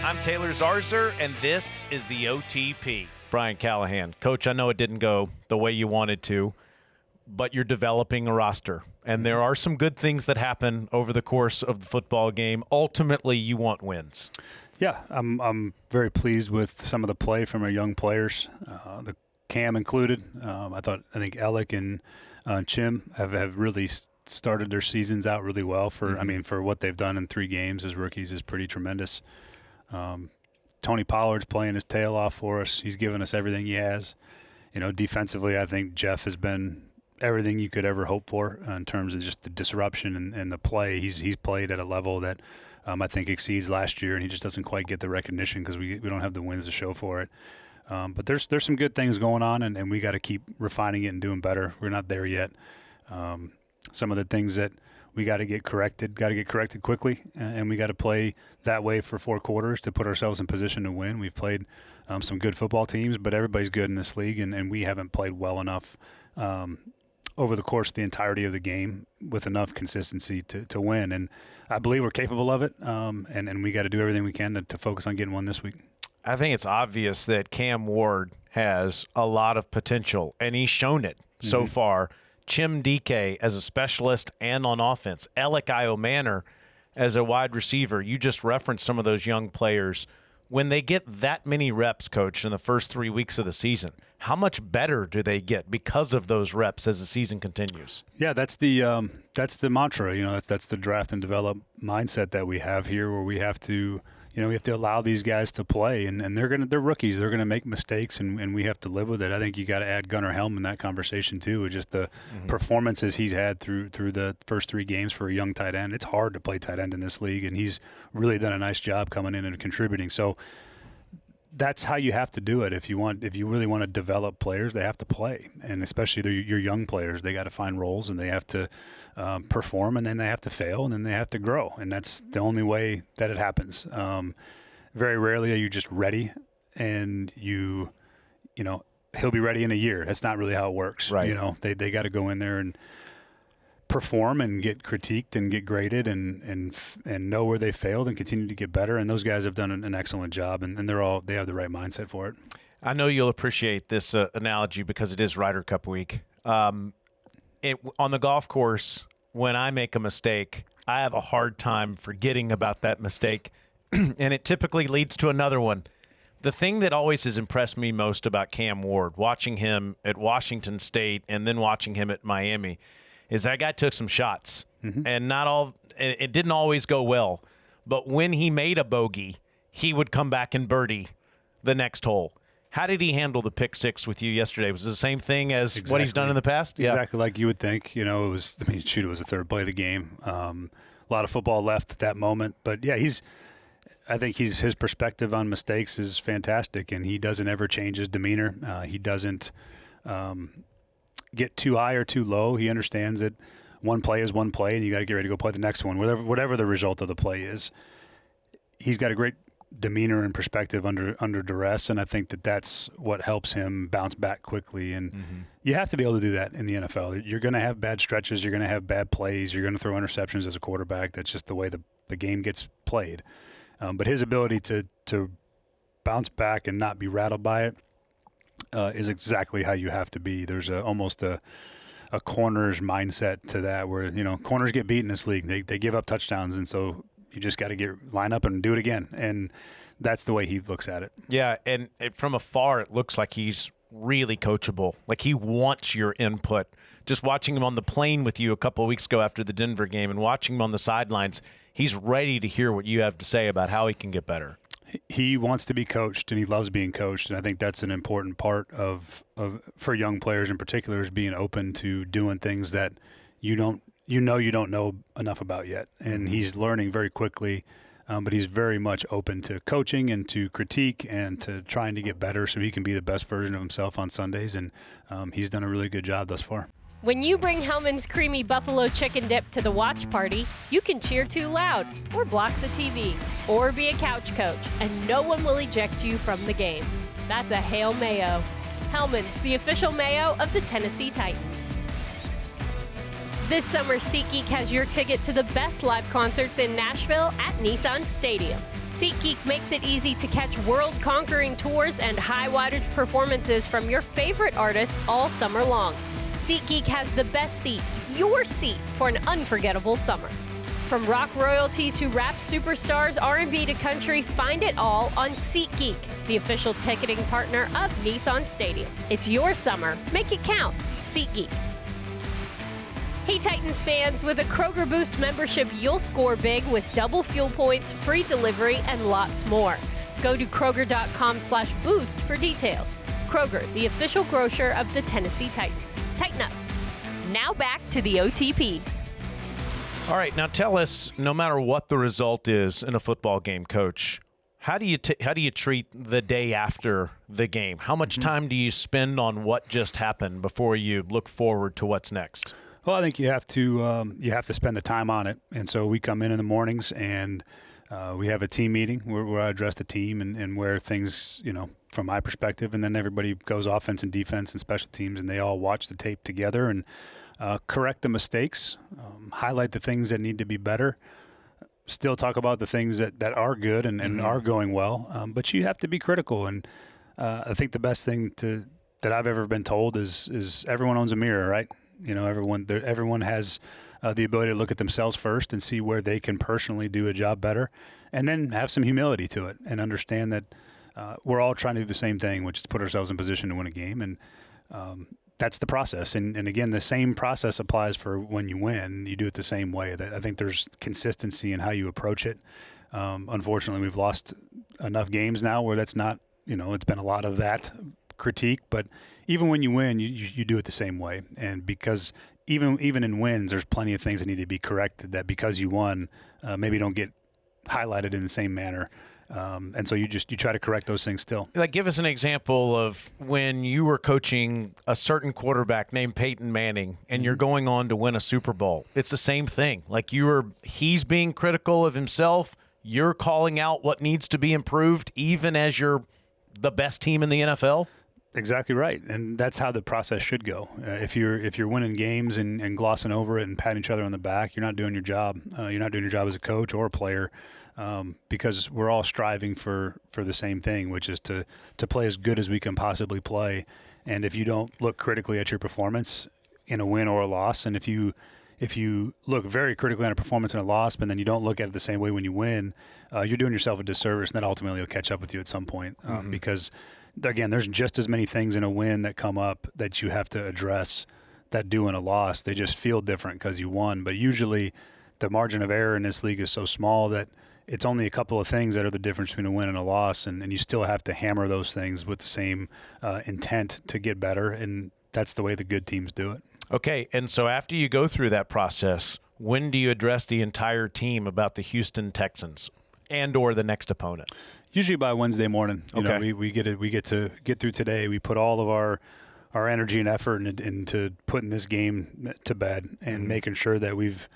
I'm Taylor Zarzour, and this is the OTP. Brian Callahan. Coach, I know it didn't go the way you wanted to, but you're developing a roster, and there are some good things that happen over the course of the football game. Ultimately, you want wins. Yeah, I'm very pleased with some of the play from our young players, the Cam included. I think Alec and Chim have really started their seasons out really well. For what they've done in 3 games as rookies is pretty tremendous. Tony Pollard's playing his tail off for us. He's given us everything he has. Defensively, I think Jeff has been everything you could ever hope for in terms of just the disruption and the play. He's played at a level that I think exceeds last year, and he just doesn't quite get the recognition because we don't have the wins to show for it. But there's some good things going on, and we got to keep refining it and doing better. We're not there yet. Some of the things that we got to get corrected quickly, and we got to play that way for 4 quarters to put ourselves in position to win. We've played some good football teams, but everybody's good in this league, and we haven't played well enough over the course of the entirety of the game with enough consistency to win. And I believe we're capable of it, and we got to do everything we can to focus on getting one this week. I think it's obvious that Cam Ward has a lot of potential, and he's shown it so far. Chim DK as a specialist and on offense. Alec Manor as a wide receiver. You just referenced some of those young players. When they get that many reps, Coach, in the first 3 weeks of the season, how much better do they get because of those reps as the season continues? Yeah, that's the mantra. That's the draft and develop mindset that we have here, where we have to allow these guys to play, and they're rookies. They're gonna make mistakes, and we have to live with it. I think you got to add Gunnar Helm in that conversation too, with just the performances he's had through the first 3 games for a young tight end. It's hard to play tight end in this league, and he's really done a nice job coming in and contributing. So that's how you have to do it. If you really want to develop players, they have to play, and especially your young players, they got to find roles, and they have to perform, and then they have to fail, and then they have to grow, and that's the only way that it happens. Very rarely are you just ready, and he'll be ready in a year. That's not really how it works. Right. They got to go in there and perform and get critiqued and get graded and know where they failed and continue to get better. And those guys have done an excellent job, and they have the right mindset for it. I know you'll appreciate this analogy because it is Ryder Cup week. On the golf course, when I make a mistake, I have a hard time forgetting about that mistake, and it typically leads to another one. The thing that always has impressed me most about Cam Ward, watching him at Washington State and then watching him at Miami, is that guy took some shots, and it didn't always go well. But when he made a bogey, he would come back and birdie the next hole. How did he handle the pick 6 with you yesterday? Was it the same thing as what he's done in the past? Exactly like you would think. It was the 3rd play of the game. A lot of football left at that moment. But, yeah, I think his perspective on mistakes is fantastic, and he doesn't ever change his demeanor. He doesn't get too high or too low. He understands that one play is one play, and you got to get ready to go play the next one, whatever the result of the play is. He's got a great demeanor and perspective under duress, and I think that's what helps him bounce back quickly. And you have to be able to do that in the NFL. You're going to have bad stretches. You're going to have bad plays. You're going to throw interceptions as a quarterback. That's just the way the game gets played. But his ability to bounce back and not be rattled by it is exactly how you have to be. There's almost a corner's mindset to that, where corners get beat in this league. They give up touchdowns, and so you just got to line up and do it again. And that's the way he looks at it. Yeah, and from afar, it looks like he's really coachable. Like he wants your input. Just watching him on the plane with you a couple of weeks ago after the Denver game and watching him on the sidelines, he's ready to hear what you have to say about how he can get better. He wants to be coached, and he loves being coached, and I think that's an important part of for young players in particular, is being open to doing things that you don't know enough about yet. And he's learning very quickly, but he's very much open to coaching and to critique and to trying to get better so he can be the best version of himself on Sundays, and he's done a really good job thus far. When you bring Hellman's Creamy Buffalo Chicken Dip to the watch party, you can cheer too loud, or block the TV, or be a couch coach, and no one will eject you from the game. That's a Hail Mayo. Hellman's, the official mayo of the Tennessee Titans. This summer, SeatGeek has your ticket to the best live concerts in Nashville at Nissan Stadium. SeatGeek makes it easy to catch world-conquering tours and high-wattage performances from your favorite artists all summer long. SeatGeek has the best seat, your seat, for an unforgettable summer. From rock royalty to rap superstars, R&B to country, find it all on SeatGeek, the official ticketing partner of Nissan Stadium. It's your summer. Make it count. SeatGeek. Hey Titans fans, with a Kroger Boost membership, you'll score big with double fuel points, free delivery, and lots more. Go to Kroger.com/boost for details. Kroger, the official grocer of the Tennessee Titans. Tighten up. Now back to the OTP. All right, now tell us, no matter what the result is in a football game, Coach, how do you treat the day after the game? How much time do you spend on what just happened before you look forward to what's next? Well, I think you have to spend the time on it. And so we come in the mornings and we have a team meeting where I address the team and where things, from my perspective, and then everybody goes offense and defense and special teams, and they all watch the tape together and correct the mistakes, highlight the things that need to be better, still talk about the things that are good and are going well. But you have to be critical. And I think the best thing that I've ever been told is everyone owns a mirror, right? Everyone has the ability to look at themselves first and see where they can personally do a job better, and then have some humility to it and understand that we're all trying to do the same thing, which is put ourselves in position to win a game. And that's the process. And again, the same process applies for when you win. You do it the same way. I think there's consistency in how you approach it. Unfortunately, we've lost enough games now where that's not, it's been a lot of that critique, but even when you win, you do it the same way. And because even in wins, there's plenty of things that need to be corrected that because you won, maybe don't get highlighted in the same manner. And so you try to correct those things still. Like, give us an example of when you were coaching a certain quarterback named Peyton Manning and you're going on to win a Super Bowl. It's the same thing. Like he's being critical of himself. You're calling out what needs to be improved, even as you're the best team in the NFL. Exactly right, and that's how the process should go. If you're winning games and glossing over it and patting each other on the back, you're not doing your job. You're not doing your job as a coach or a player, because we're all striving for the same thing, which is to play as good as we can possibly play. And if you don't look critically at your performance in a win or a loss, and if you look very critically on a performance and a loss, but then you don't look at it the same way when you win, you're doing yourself a disservice, and that ultimately will catch up with you at some point, because again, there's just as many things in a win that come up that you have to address that do in a loss. They just feel different because you won. But usually the margin of error in this league is so small that it's only a couple of things that are the difference between a win and a loss. And you still have to hammer those things with the same intent to get better. And that's the way the good teams do it. Okay, and so after you go through that process, when do you address the entire team about the Houston Texans and or the next opponent? Usually by Wednesday morning. Okay. We get to get through today. We put all of our energy and effort into putting this game to bed and making sure that we've,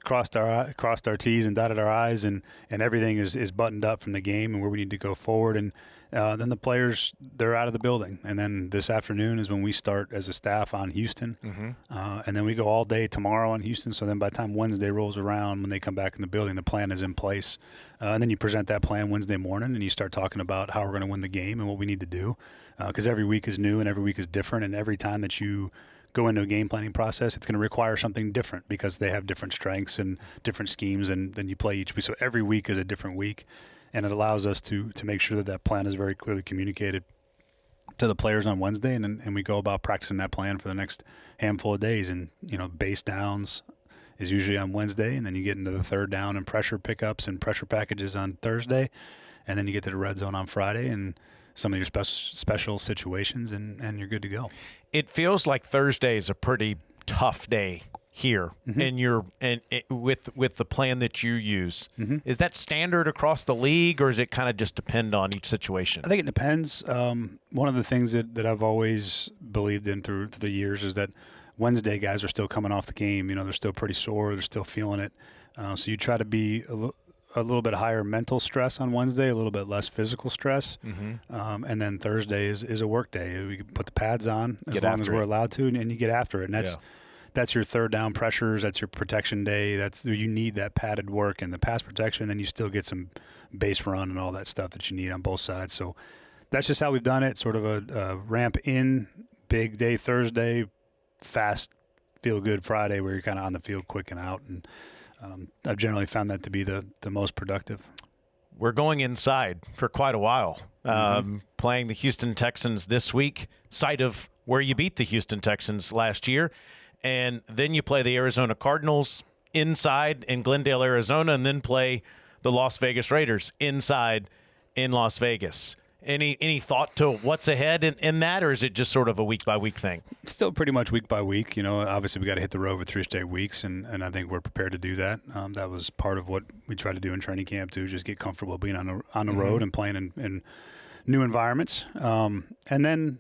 crossed our T's and dotted our I's and everything is buttoned up from the game and where we need to go forward. And then the players, they're out of the building. And then this afternoon is when we start as a staff on Houston. And then we go all day tomorrow on Houston. So then by the time Wednesday rolls around, when they come back in the building, the plan is in place. And then you present that plan Wednesday morning and you start talking about how we're going to win the game and what we need to do. Because every week is new and every week is different. And every time that you go into a game planning process, it's going to require something different because they have different strengths and different schemes, and then you play each week. So every week is a different week, and it allows us to make sure that plan is very clearly communicated to the players on Wednesday, and we go about practicing that plan for the next handful of days. And, base downs is usually on Wednesday, and then you get into the third down and pressure pickups and pressure packages on Thursday, and then you get to the red zone on Friday and some of your special situations, and you're good to go. It feels like Thursday is a pretty tough day here, and with the plan that you use. Is that standard across the league, or does it kind of just depend on each situation? I think it depends. One of the things that I've always believed in through the years is that Wednesday guys are still coming off the game. They're still pretty sore. They're still feeling it. So you try to be a little bit higher mental stress on Wednesday, a little bit less physical stress. And then Thursday is a work day. We can put the pads on as long as we're allowed to, and you get after it. And that's your third down pressures. That's your protection day. You need that padded work and the pass protection. Then you still get some base run and all that stuff that you need on both sides. So that's just how we've done it. Sort of a ramp in, big day Thursday, fast, feel good Friday, where you're kind of on the field quick and out. And I've generally found that to be the most productive. We're going inside for quite a while. Playing the Houston Texans this week, site of where you beat the Houston Texans last year. And then you play the Arizona Cardinals inside in Glendale, Arizona, and then play the Las Vegas Raiders inside in Las Vegas. Any thought to what's ahead in that, or is it just sort of a week-by-week thing? It's still pretty much week by week. Obviously we got to hit the road for 3 straight weeks, and I think we're prepared to do that. That was part of what we tried to do in training camp too, just get comfortable being on the road and playing in new environments. And then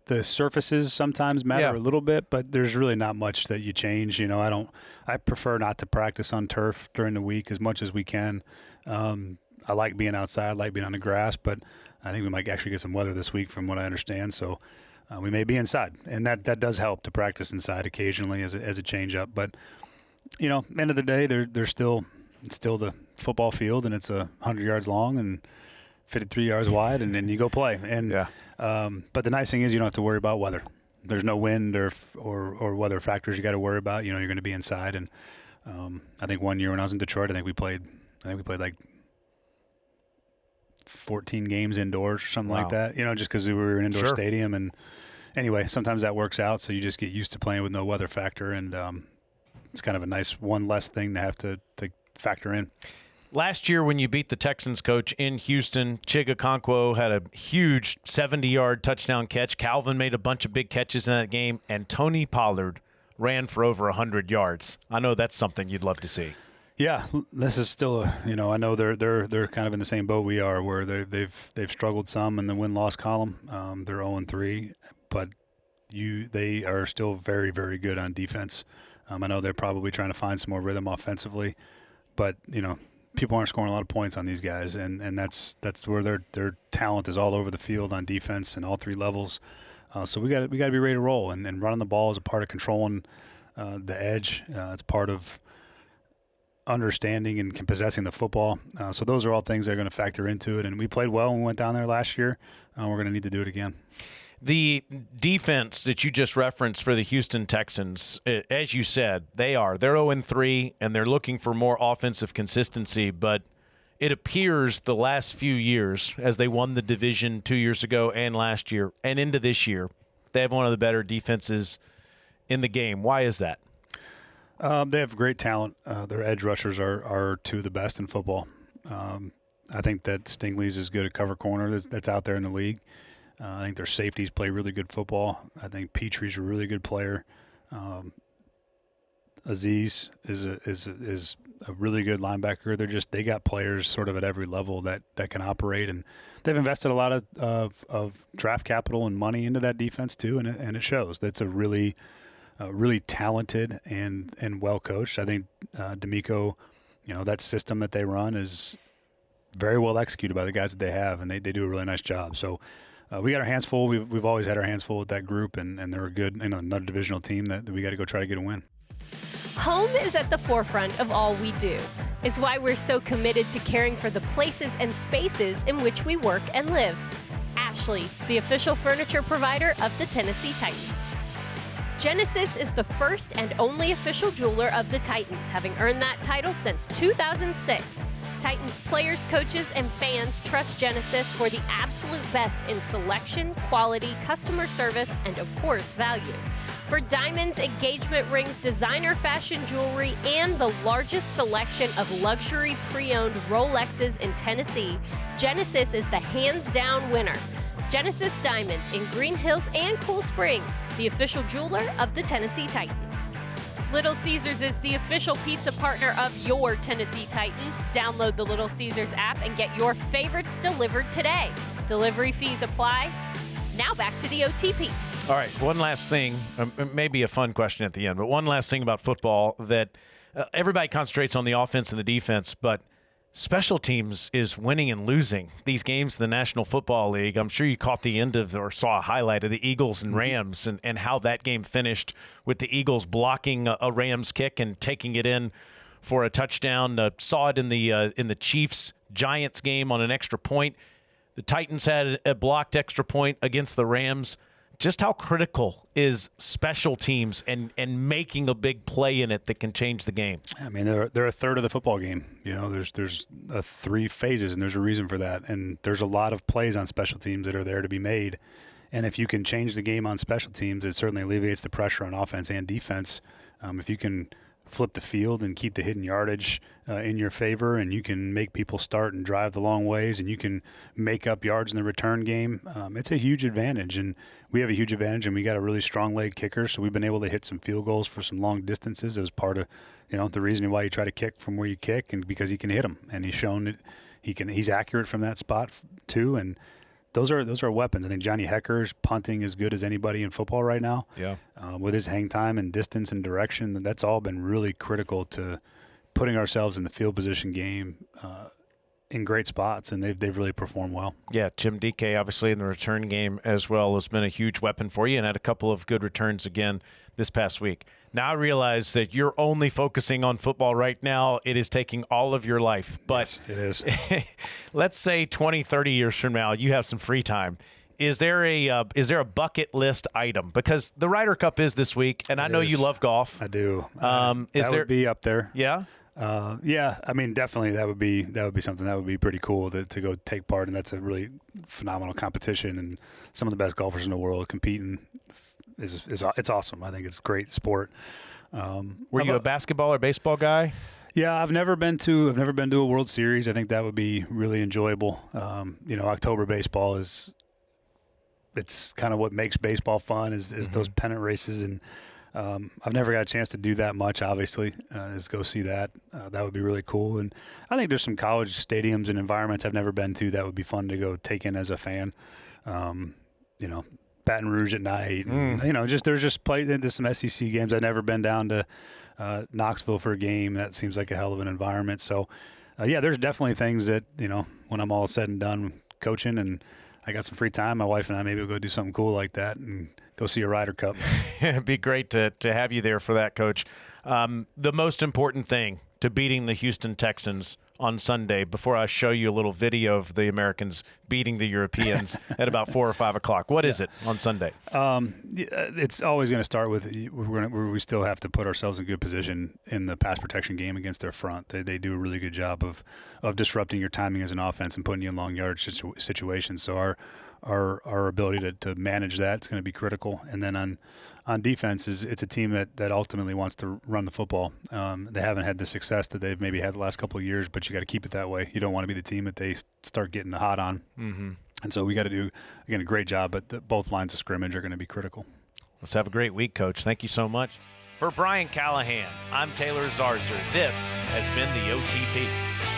the surfaces sometimes matter a little bit, but there's really not much that you change. I prefer not to practice on turf during the week as much as we can. I like being outside, I like being on the grass, but I think we might actually get some weather this week from what I understand. So we may be inside, and that does help to practice inside occasionally as a change up. But, end of the day, it's still the football field, and it's 100 yards long and 53 yards wide, and then you go play. And but the nice thing is you don't have to worry about weather. There's no wind or weather factors you got to worry about. You're going to be inside. And I think one year when I was in Detroit, I think we played like 14 games indoors or something like that, just because we were in an indoor stadium. And anyway, sometimes that works out, so you just get used to playing with no weather factor, and it's kind of a nice one less thing to have to factor in. Last year when you beat the Texans, Coach, in Houston, Chig Okonkwo had a huge 70-yard touchdown catch. Calvin made a bunch of big catches in that game, and Tony Pollard ran for over 100 yards. I know that's something you'd love to see. Yeah, this is still I know they're kind of in the same boat we are, where they've struggled some in the win-loss column. They're 0-3, but they are still very, very good on defense. I know they're probably trying to find some more rhythm offensively, but people aren't scoring a lot of points on these guys, and that's where their talent is all over the field on defense and all 3 levels. So we got to be ready to roll, and running the ball is a part of controlling the edge. It's part of understanding and possessing the football. So those are all things that are going to factor into it. And we played well when we went down there last year. We're going to need to do it again. The defense that you just referenced for the Houston Texans, as you said, they're 0-3, and they're looking for more offensive consistency. But it appears the last few years, as they won the division 2 years ago and last year and into this year, they have one of the better defenses in the game. Why is that? They have great talent. Their edge rushers are 2 of the best in football. I think that Stingley's as good a cover corner that's out there in the league. I think their safeties play really good football. I think Petrie's a really good player. Aziz is a really good linebacker. They got players sort of at every level that can operate, and they've invested a lot of draft capital and money into that defense too, and it shows. That's a really talented and well coached. I think D'Amico, that system that they run is very well executed by the guys that they have, and they do a really nice job. So we got our hands full. We've always had our hands full with that group, and they're a good, another divisional team that we got to go try to get a win. Home is at the forefront of all we do. It's why we're so committed to caring for the places and spaces in which we work and live. Ashley, the official furniture provider of the Tennessee Titans. Genesis is the first and only official jeweler of the Titans, having earned that title since 2006. Titans players, coaches, and fans trust Genesis for the absolute best in selection, quality, customer service, and of course, value. For diamonds, engagement rings, designer fashion jewelry, and the largest selection of luxury pre-owned Rolexes in Tennessee, Genesis is the hands-down winner. Genesis Diamonds in Green Hills and Cool Springs, the official jeweler of the Tennessee Titans. Little Caesars is the official pizza partner of your Tennessee Titans. Download the Little Caesars app and get your favorites delivered today. Delivery fees apply. Now back to the OTP. All right, one last thing, maybe a fun question at the end, but one last thing about football that everybody concentrates on the offense and the defense, but special teams is winning and losing these games in the National Football League. I'm sure you caught the end of or saw a highlight of the Eagles and Rams and how that game finished with the Eagles blocking a Rams kick and taking it in for a touchdown. Saw it in the Chiefs-Giants game on an extra point. The Titans had a blocked extra point against the Rams. Just how critical is special teams and making a big play in it that can change the game? I mean, they're a third of the football game. You know, there's 3 phases, and there's a reason for that. And there's a lot of plays on special teams that are there to be made. And if you can change the game on special teams, it certainly alleviates the pressure on offense and defense. If you can flip the field and keep the hidden yardage in your favor, and you can make people start and drive the long ways, and you can make up yards in the return game, it's a huge advantage. And we have a huge advantage, and we got a really strong leg kicker, so we've been able to hit some field goals for some long distances as part of, the reason why you try to kick from where you kick, and because he can hit them, and he's shown that he's accurate from that spot too. And those are weapons. I think Johnny Hecker's punting as good as anybody in football right now. Yeah. With his hang time and distance and direction, that's all been really critical to putting ourselves in the field position game in great spots, and they've really performed well. Yeah, Jim DK obviously in the return game as well has been a huge weapon for you and had a couple of good returns again this past week. Now I realize that you're only focusing on football right now. It is taking all of your life. But yes, it is. Let's say 20, 30 years from now, you have some free time. Is there a bucket list item? Because the Ryder Cup is this week, and I know you love golf. I do. Would be up there. Yeah? Yeah, I mean, definitely that would be something that would be pretty cool to go take part in. That's a really phenomenal competition, and some of the best golfers in the world competing it's awesome. I think it's a great sport. Were you a basketball or baseball guy? Yeah, I've never been to a World Series. I think that would be really enjoyable. October baseball it's kind of what makes baseball fun is those pennant races, and I've never got a chance to do that much, obviously, is go see that. That would be really cool. And I think there's some college stadiums and environments I've never been to that would be fun to go take in as a fan. Baton Rouge at night. And, there's some SEC games. I've never been down to Knoxville for a game. That seems like a hell of an environment. So, there's definitely things that, when I'm all said and done coaching and I got some free time, my wife and I maybe will go do something cool like that and go see a Ryder Cup. It'd be great to have you there for that, Coach. The most important thing to beating the Houston Texans on Sunday, before I show you a little video of the Americans beating the Europeans at about 4 or 5 o'clock, what is it on Sunday? It's always going to start with we still have to put ourselves in good position in the pass protection game against their front. They do a really good job of disrupting your timing as an offense and putting you in long yardage situations. So our ability to manage that is going to be critical. And then on defense, it's a team that ultimately wants to run the football. They haven't had the success that they've maybe had the last couple of years, but you got to keep it that way. You don't want to be the team that they start getting hot on. Mm-hmm. And so we got to do, again, a great job, but both lines of scrimmage are going to be critical. Let's have a great week, Coach. Thank you so much. For Brian Callahan, I'm Taylor Zarzour. This has been the OTP.